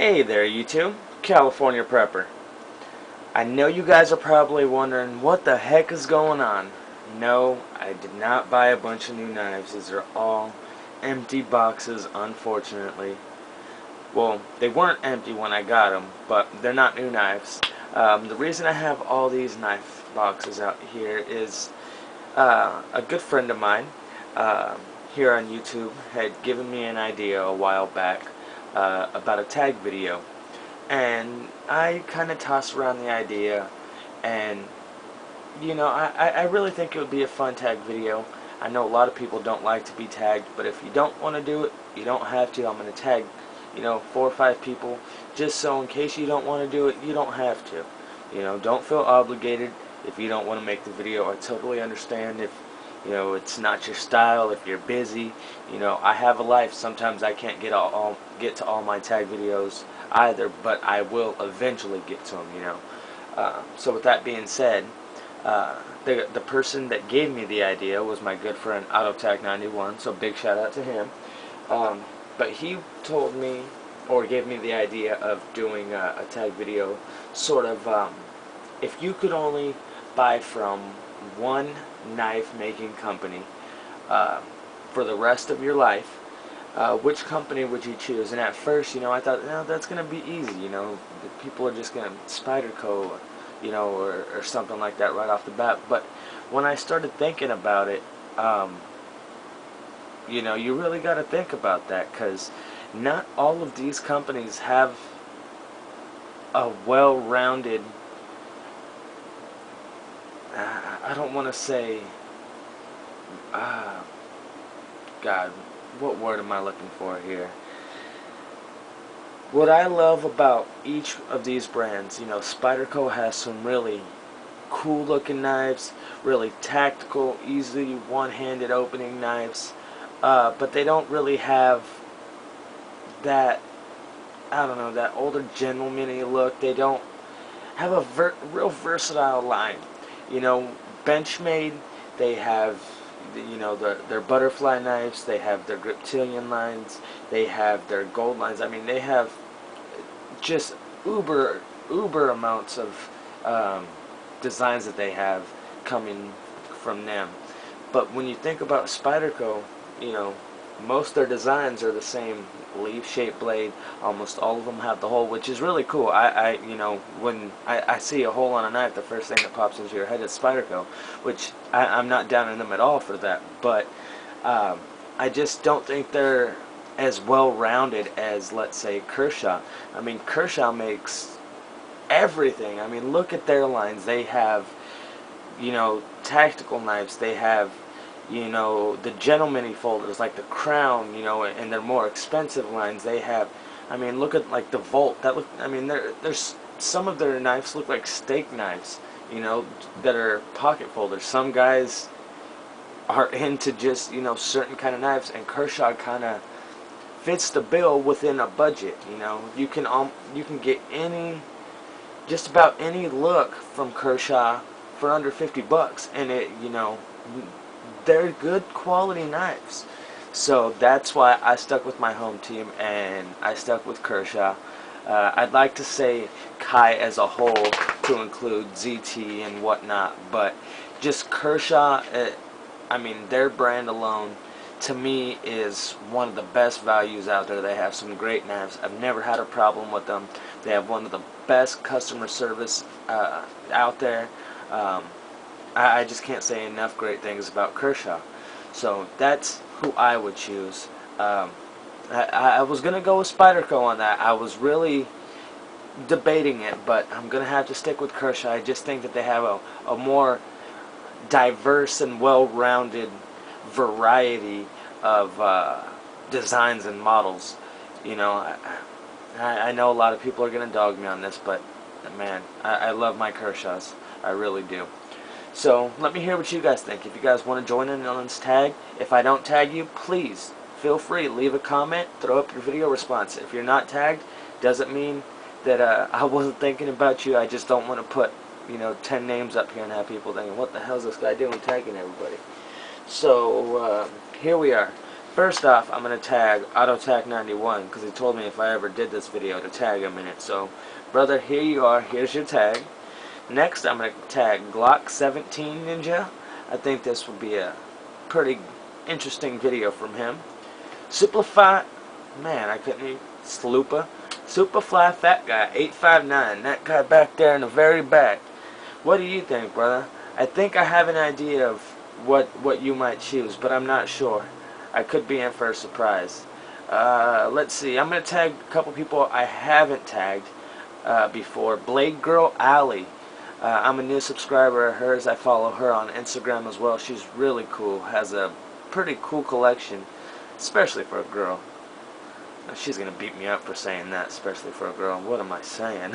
Hey there, YouTube. California Prepper. I know you guys are probably wondering what the heck is going on. No, I did not buy a bunch of new knives. These are all empty boxes, unfortunately. Well, they weren't empty when I got them, but they're not new knives. The reason I have all these knife boxes out here is a good friend of mine here on YouTube had given me an idea a while back about a tag video. And I kind of tossed around the idea, and I really think it would be a fun tag video. I know a lot of people don't like to be tagged, but if you don't want to do it, you don't have to. I'm going to tag 4 or 5 people, just so in case you don't want to do it, you don't have to. Don't feel obligated if you don't want to make the video. I totally understand if it's not your style, if you're busy. I have a life. Sometimes I can't get to all my tag videos either, but I will eventually get to them. So with that being said, the person that gave me the idea was my good friend AutoTac91, so big shout out to him. But he told me, or gave me the idea of doing a tag video, sort of, if you could only buy from one knife making company for the rest of your life, which company would you choose? And at first, I thought, no, that's going to be easy. People are just going to Spyderco, or something like that right off the bat. But when I started thinking about it, you really got to think about that, because not all of these companies have a well-rounded, I don't want to say, God, what word am I looking for here? What I love about each of these brands, Spyderco has some really cool looking knives, really tactical, easy one-handed opening knives, but they don't really have that, I don't know, that older gentleman-y look. They don't have a real versatile line. Benchmade, they have their butterfly knives, they have their Griptilian lines, they have their gold lines. I mean, they have just uber amounts of designs that they have coming from them. But when you think about Spyderco, most of their designs are the same leaf-shaped blade. Almost all of them have the hole, which is really cool. When I see a hole on a knife, the first thing that pops into your head is Spyderco, which I'm not downing them at all for that. But I just don't think they're as well-rounded as, let's say, Kershaw. I mean, Kershaw makes everything. I mean, look at their lines. They have, tactical knives. They have the gentleman-y folders like the Crown, and their more expensive lines. They have, I mean, look at like the Volt. There's some of their knives look like steak knives, that are pocket folders. Some guys are into just, certain kind of knives, and Kershaw kind of fits the bill within a budget. You can get just about any look from Kershaw for under $50, and they're good quality knives. So that's why I stuck with my home team, and I stuck with Kershaw. I'd like to say Kai as a whole, to include ZT and whatnot, but just Kershaw, I mean, their brand alone, to me, is one of the best values out there. They have some great knives. I've never had a problem with them. They have one of the best customer service out there. I just can't say enough great things about Kershaw. So that's who I would choose. I was going to go with Spyderco on that. I was really debating it, but I'm going to have to stick with Kershaw. I just think that they have a more diverse and well-rounded variety of designs and models. I know a lot of people are going to dog me on this, but man, I love my Kershaws. I really do. So let me hear what you guys think. If you guys want to join in on this tag, if I don't tag you, please feel free, leave a comment, throw up your video response. If you're not tagged, doesn't mean that I wasn't thinking about you. I just don't want to put 10 names up here and have people thinking, what the hell is this guy doing tagging everybody? So here we are. First off, I'm going to tag AutoTac91 because he told me if I ever did this video to tag him in it. So, brother, here you are. Here's your tag. Next, I'm going to tag Glock 17 Ninja. I think this will be a pretty interesting video from him. Superfly, man, I couldn't even, Superfly Fat Guy, 859. That guy back there in the very back. What do you think, brother? I think I have an idea of what you might choose, but I'm not sure. I could be in for a surprise. Let's see. I'm going to tag a couple people I haven't tagged before. Blade Girl Alley. I'm a new subscriber of hers. I follow her on Instagram as well. She's really cool. Has a pretty cool collection, especially for a girl. She's going to beat me up for saying that, especially for a girl. What am I saying?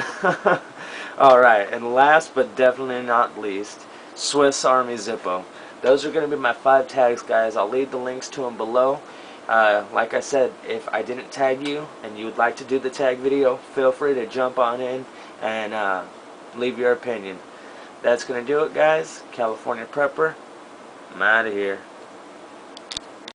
Alright, and last but definitely not least, Swiss Army Zippo. Those are going to be my 5 tags, guys. I'll leave the links to them below. Like I said, if I didn't tag you and you would like to do the tag video, feel free to jump on in and leave your opinion. That's going to do it, guys. California Prepper, I'm out of here.